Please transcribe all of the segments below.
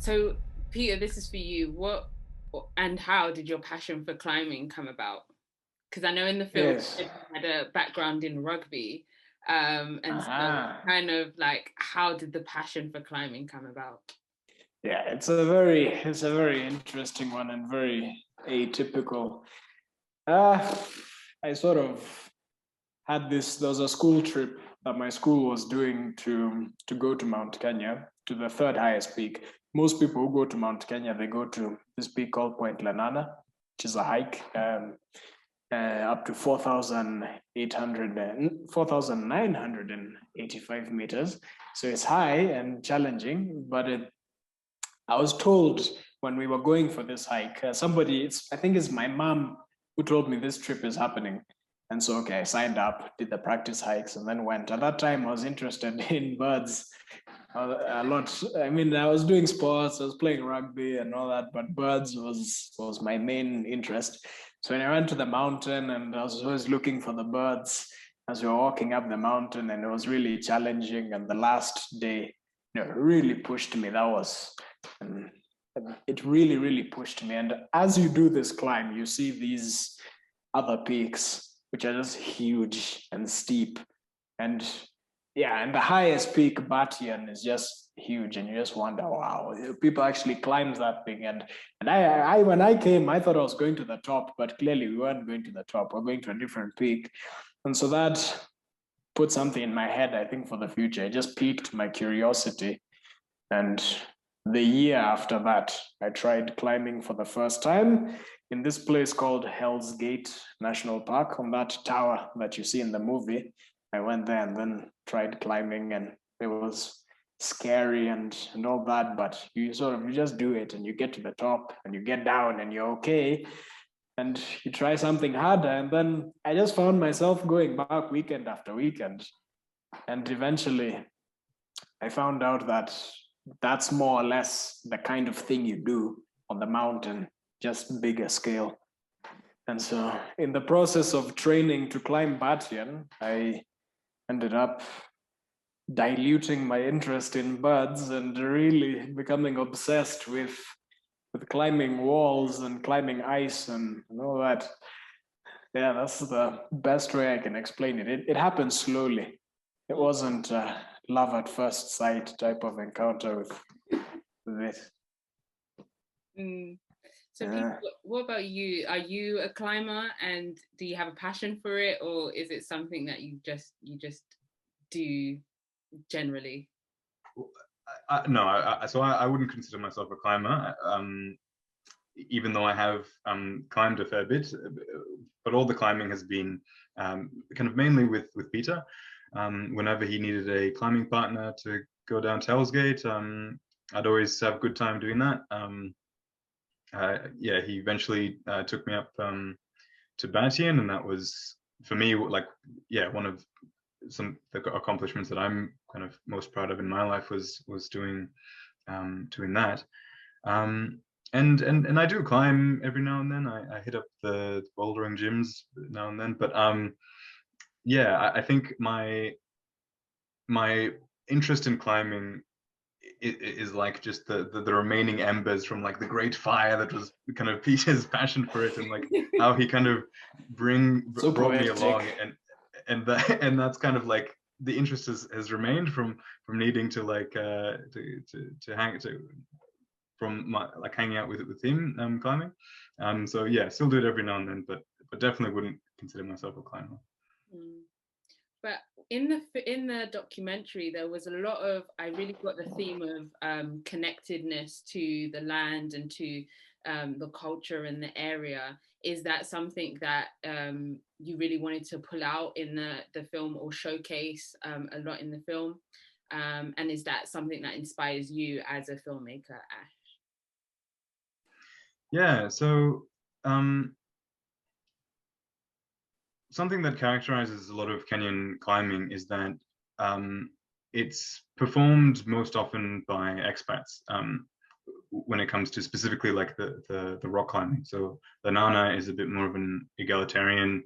So, Peter, this is for you. What and how did your passion for climbing come about? Because I know in the film Yes. you had a background in rugby, and so Aha. kind of like how did the passion for climbing come about? Yeah, it's a very interesting one and very atypical. Uh, I sort of had this. There was a school trip that my school was doing to go to Mount Kenya, to the third highest peak. Most people who go to Mount Kenya, they go to this peak called Point Lenana, which is a hike up to 4,800 and 4,985 meters. So it's high and challenging, but I was told when we were going for this hike, I think it's my mom who told me this trip is happening. And so, okay, I signed up, did the practice hikes, and then went. At that time, I was interested in birds a lot. I mean, I was doing sports, I was playing rugby and all that, but birds was my main interest. So when I went to the mountain, and I was always looking for the birds as we were walking up the mountain, and it was really challenging. And the last day, really pushed me. That was and it really pushed me. And as you do this climb, you see these other peaks which are just huge and steep. And yeah, and the highest peak, Batian, is just huge, and you just wonder, wow, people actually climb that thing. And when I came, I thought I was going to the top, but clearly we weren't going to the top. We're going to a different peak, and so that put something in my head. I think for the future, it just piqued my curiosity. And the year after that, I tried climbing for the first time in this place called Hell's Gate National Park, on that tower that you see in the movie. I went there and then tried climbing, and it was scary and all that, but you just do it, and you get to the top and you get down and you're okay, and you try something harder. And then I just found myself going back weekend after weekend, and eventually I found out that that's more or less the kind of thing you do on the mountain, just bigger scale. And so, in the process of training to climb Batian, I ended up diluting my interest in birds and really becoming obsessed with climbing walls and climbing ice and all that. Yeah, that's the best way I can explain it. It happened slowly. It wasn't a love at first sight type of encounter with it. Mm. So, Peter, Yeah. what about you? Are you a climber, and do you have a passion for it, or is it something that you just do generally? No, I wouldn't consider myself a climber, even though I have climbed a fair bit. But all the climbing has been kind of mainly with Peter. Whenever he needed a climbing partner to go down Hell's Gate, I'd always have a good time doing that. Yeah, he eventually took me up to Batian, and that was for me like yeah one of some the accomplishments that I'm kind of most proud of in my life was doing that. Um, and I do climb every now and then. I hit up the bouldering gyms now and then, but yeah, I think my interest in climbing is like just the remaining embers from like the great fire that was kind of Peter's passion for it, and like how he kind of So brought me poetic. along, and that's kind of like the interest has remained from needing to like to hang to from my like hanging out with him climbing. So yeah, still do it every now and then, but definitely wouldn't consider myself a climber. Mm. But in the documentary, there was a lot of I really got the theme of connectedness to the land and to the culture and the area. Is that something that you really wanted to pull out in the film or showcase a lot in the film? And is that something that inspires you as a filmmaker, Ash? Yeah, so um, something that characterizes a lot of Kenyan climbing is that um, it's performed most often by expats when it comes to specifically like the rock climbing. So the Nana is a bit more of an egalitarian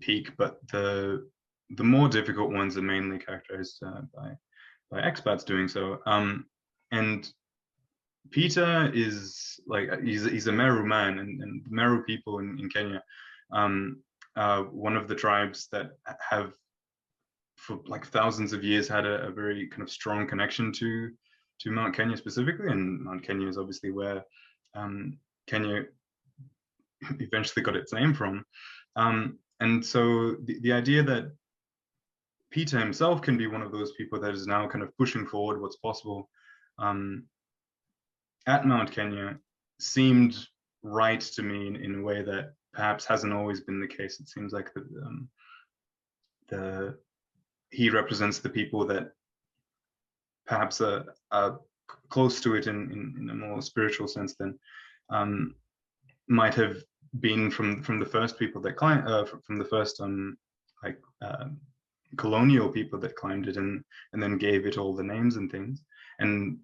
peak, but the more difficult ones are mainly characterized by expats doing so. And Peter is like he's a Meru man, and Meru people in Kenya, one of the tribes that have for like thousands of years had a very kind of strong connection to Mount Kenya specifically, and Mount Kenya is obviously where Kenya eventually got its name from. And so the idea that Peter himself can be one of those people that is now kind of pushing forward what's possible at Mount Kenya seemed right to me in a way that perhaps hasn't always been the case. It seems like he represents the people that perhaps are close to it in a more spiritual sense than might have been from the first people that climbed, from the first colonial people that climbed it and then gave it all the names and things. And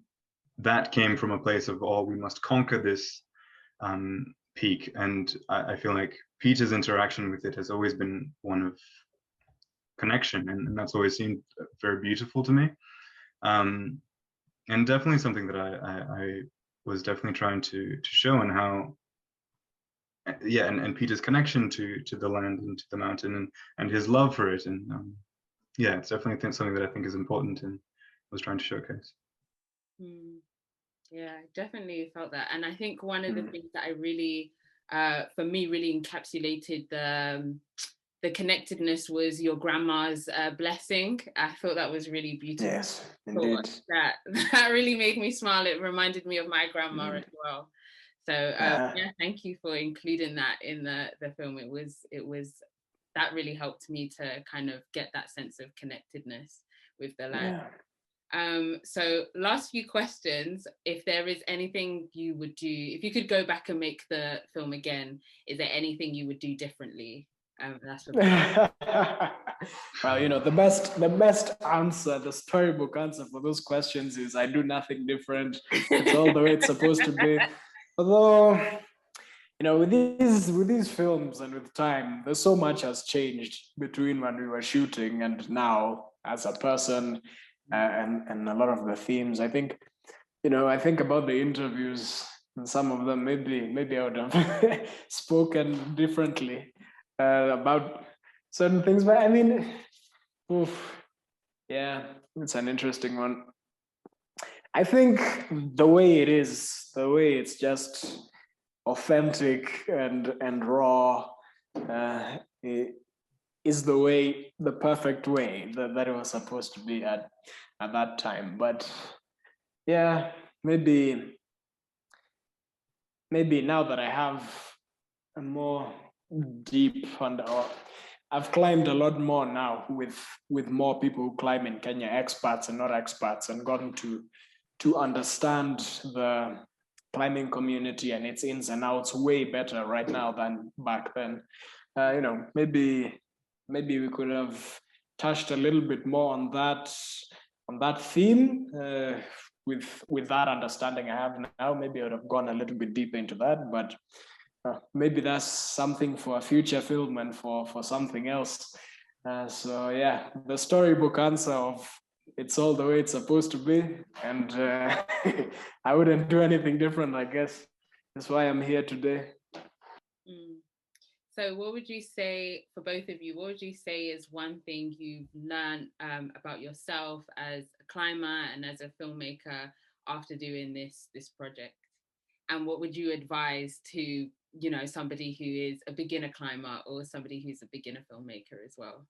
that came from a place of, oh, we must conquer this peak. And I feel like Peter's interaction with it has always been one of connection, and that's always seemed very beautiful to me. And definitely something that I was definitely trying to show, and how, yeah, and Peter's connection to the land and to the mountain, and his love for it, and yeah, it's definitely something that I think is important, and I was trying to showcase. Yeah, I definitely felt that, and I think one of the things that I really, for me, really encapsulated the connectedness was your grandma's blessing. I thought that was really beautiful. Yes, indeed. That really made me smile. It reminded me of my grandma as well. So yeah, thank you for including that in the film. It was that really helped me to kind of get that sense of connectedness with the land. So last few questions. If there is anything you would do, if you could go back and make the film again, is there anything you would do differently? That's well, you know, the best answer, the storybook answer for those questions is I do nothing different. It's all the way it's supposed to be. Although, you know, with these films and with time, there's so much has changed between when we were shooting and now as a person, and a lot of the themes. I think, you know, I think about the interviews, and some of them maybe I would have spoken differently about certain things, but I mean, yeah, it's an interesting one. I think the way it's just authentic and raw, is the perfect way that it was supposed to be at that time. But yeah, maybe now that I have a more deep I've climbed a lot more now with more people who climb in Kenya, experts and not experts, and gotten to understand the climbing community and its ins and outs way better right now than back then. You know, maybe we could have touched a little bit more on that theme, with that understanding I have now. Maybe I would have gone a little bit deeper into that, but maybe that's something for a future film and for something else. So yeah, the storybook answer of it's all the way it's supposed to be, and I wouldn't do anything different, I guess. That's why I'm here today. So what would you say, for both of you, what would you say is one thing you've learned about yourself as a climber and as a filmmaker after doing this project? And what would you advise to, you know, somebody who is a beginner climber or somebody who's a beginner filmmaker as well?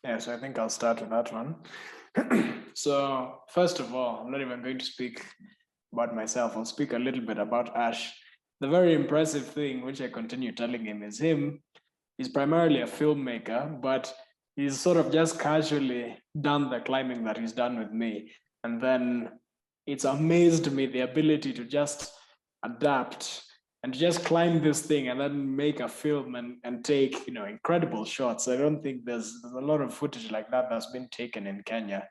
Yeah, so I think I'll start with that one. So first of all, I'm not even going to speak about myself. I'll speak a little bit about Ash. The very impressive thing, which I continue telling him, is he's primarily a filmmaker, but he's sort of just casually done the climbing that he's done with me. And then it's amazed me the ability to just adapt and just climb this thing and then make a film and take, you know, incredible shots. I don't think there's a lot of footage like that that's been taken in Kenya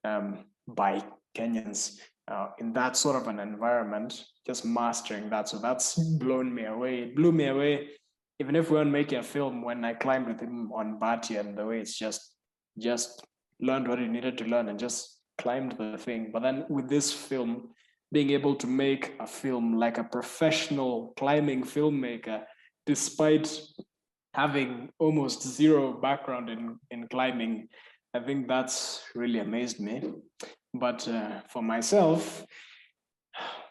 by Kenyans in that sort of an environment, just mastering that. So that's blown me away. It blew me away. Even if we weren't making a film, when I climbed with him on Bati, and the way it's just learned what he needed to learn and just climbed the thing. But then with this film, being able to make a film like a professional climbing filmmaker, despite having almost zero background in climbing. I think that's really amazed me. But for myself,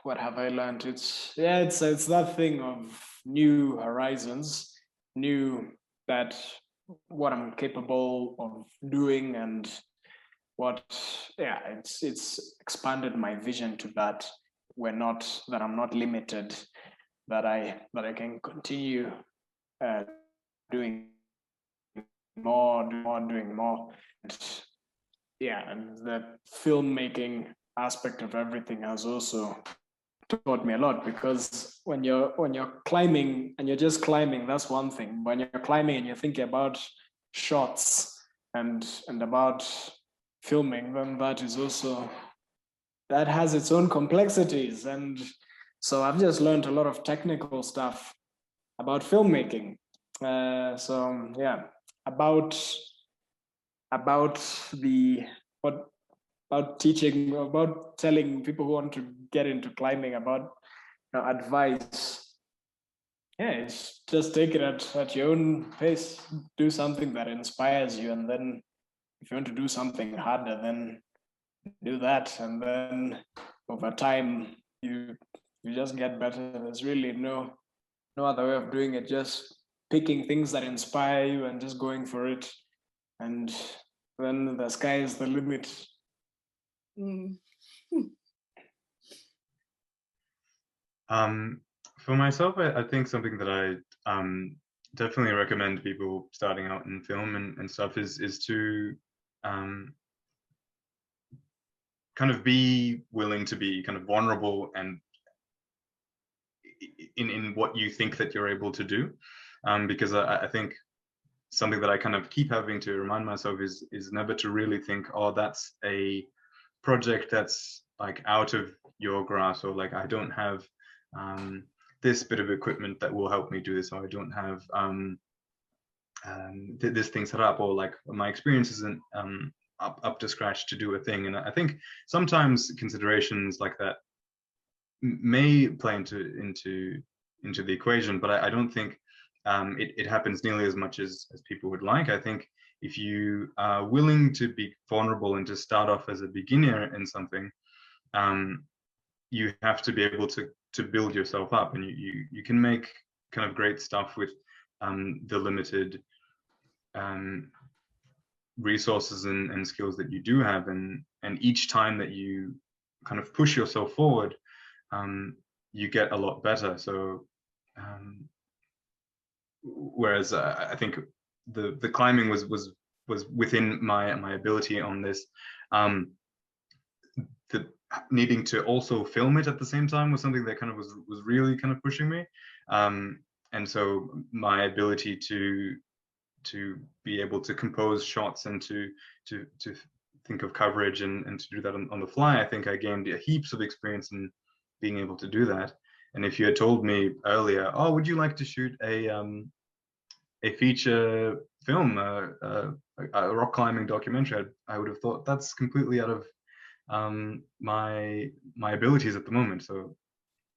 what have I learned? It's that thing of new horizons, new that what I'm capable of doing, and what it's expanded my vision to that I'm not limited, that I can continue doing more, doing more. And and the filmmaking aspect of everything has also taught me a lot, because when you're climbing and you're just climbing, that's one thing. When you're climbing and you're thinking about shots and about filming, then that has its own complexities. And so I've just learned a lot of technical stuff about filmmaking. About the what about teaching, about telling people who want to get into climbing about advice. It's just take it at your own pace. Do something that inspires you, and then if you want to do something harder, then do that. And then over time, you just get better. There's really no other way of doing it. Just picking things that inspire you and just going for it. And then the sky is the limit. For myself, I think something that I definitely recommend people starting out in film and stuff is to kind of be willing to be kind of vulnerable and in what you think that you're able to do, because I think something that I kind of keep having to remind myself is never to really think, oh, that's a project that's like out of your grasp, or like I don't have this bit of equipment that will help me do this, or I don't have this thing set up, or like my experience isn't up to scratch to do a thing. And I think sometimes considerations like that may play into the equation, but I don't think it happens nearly as much as people would like. I think if you are willing to be vulnerable and to start off as a beginner in something, you have to be able to build yourself up, and you can make kind of great stuff with the limited resources and skills that you do have, and each time that you kind of push yourself forward, you get a lot better. So whereas I think the climbing was within my ability on this, the needing to also film it at the same time was something that kind of was really kind of pushing me, and so my ability to be able to compose shots and to think of coverage and to do that on the fly, I think I gained heaps of experience in being able to do that. And if you had told me earlier, oh, would you like to shoot a feature film, a rock climbing documentary, I would have thought that's completely out of my abilities at the moment. So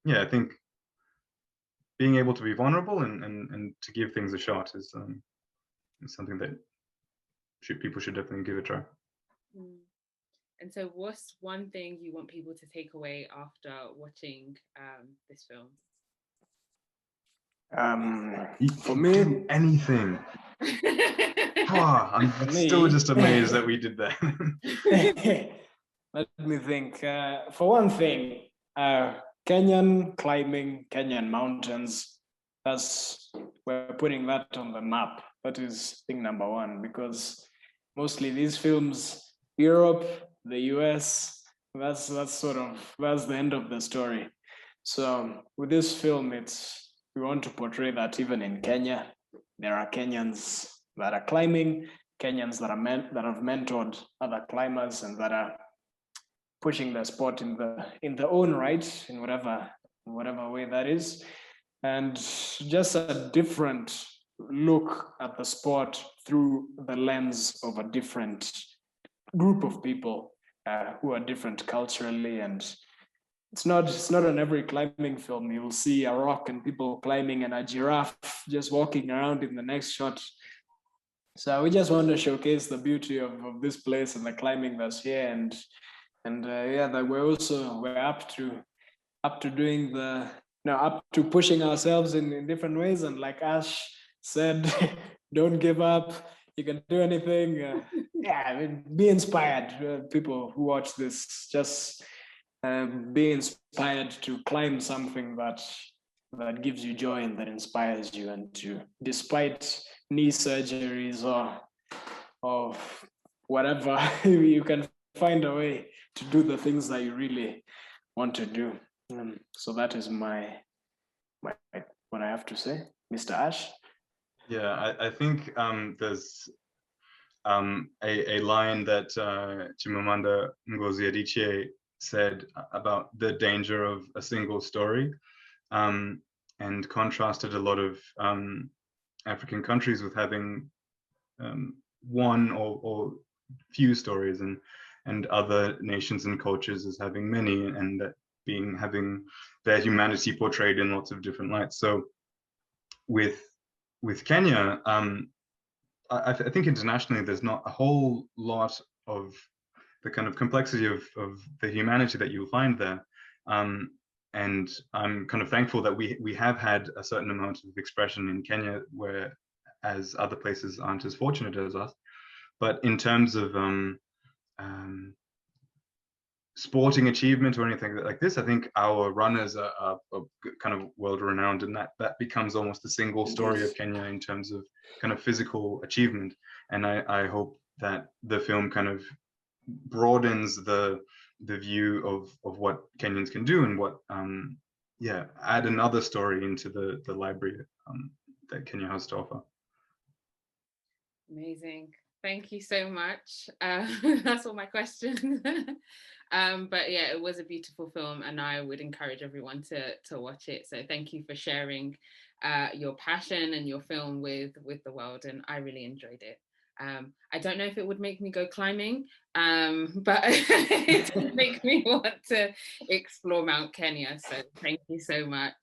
yeah, I think being able to be vulnerable and to give things a shot is something that people should definitely give a try. And so what's one thing you want people to take away after watching this film? For me, anything. I'm still just amazed that we did that. Let me think. For one thing, Kenyan climbing, Kenyan mountains, we're putting that on the map. That is thing number one, because mostly these films, Europe, the US, that's the end of the story. So with this film, we want to portray that even in Kenya, there are Kenyans that are climbing, Kenyans that have mentored other climbers, and that are pushing the sport in their own right, in whatever way that is, and just a different look at the sport through the lens of a different group of people who are different culturally and it's not on every climbing film. You'll see a rock and people climbing and a giraffe just walking around in the next shot. So we just want to showcase the beauty of this place and the climbing that's here, and yeah, that we're up to doing up to pushing ourselves in different ways. And like Ash said, don't give up. You can do anything. Yeah, I mean, be inspired. People who watch this, just be inspired to climb something that gives you joy and that inspires you, and to, despite knee surgeries or whatever, you can find a way to do the things that you really want to do. So that is my what I have to say, Mr. Ash. Yeah, I think there's a line that Chimamanda Ngozi Adichie said about the danger of a single story, and contrasted a lot of African countries with having one or few stories, and other nations and cultures as having many, and that having their humanity portrayed in lots of different lights. So with Kenya, I think internationally there's not a whole lot of the kind of complexity of the humanity that you'll find there. And I'm kind of thankful that we have had a certain amount of expression in Kenya, whereas other places aren't as fortunate as us. But in terms of sporting achievement or anything like this, I think our runners are kind of world renowned, and that becomes almost a single story of Kenya in terms of kind of physical achievement. And I hope that the film kind of broadens the view of what Kenyans can do, and what add another story into the library that Kenya has to offer. Amazing. Thank you so much. That's all my questions. But yeah, it was a beautiful film, and I would encourage everyone to watch it. So thank you for sharing your passion and your film with the world, and I really enjoyed it. I don't know if it would make me go climbing, but it did make me want to explore Mount Kenya. So thank you so much.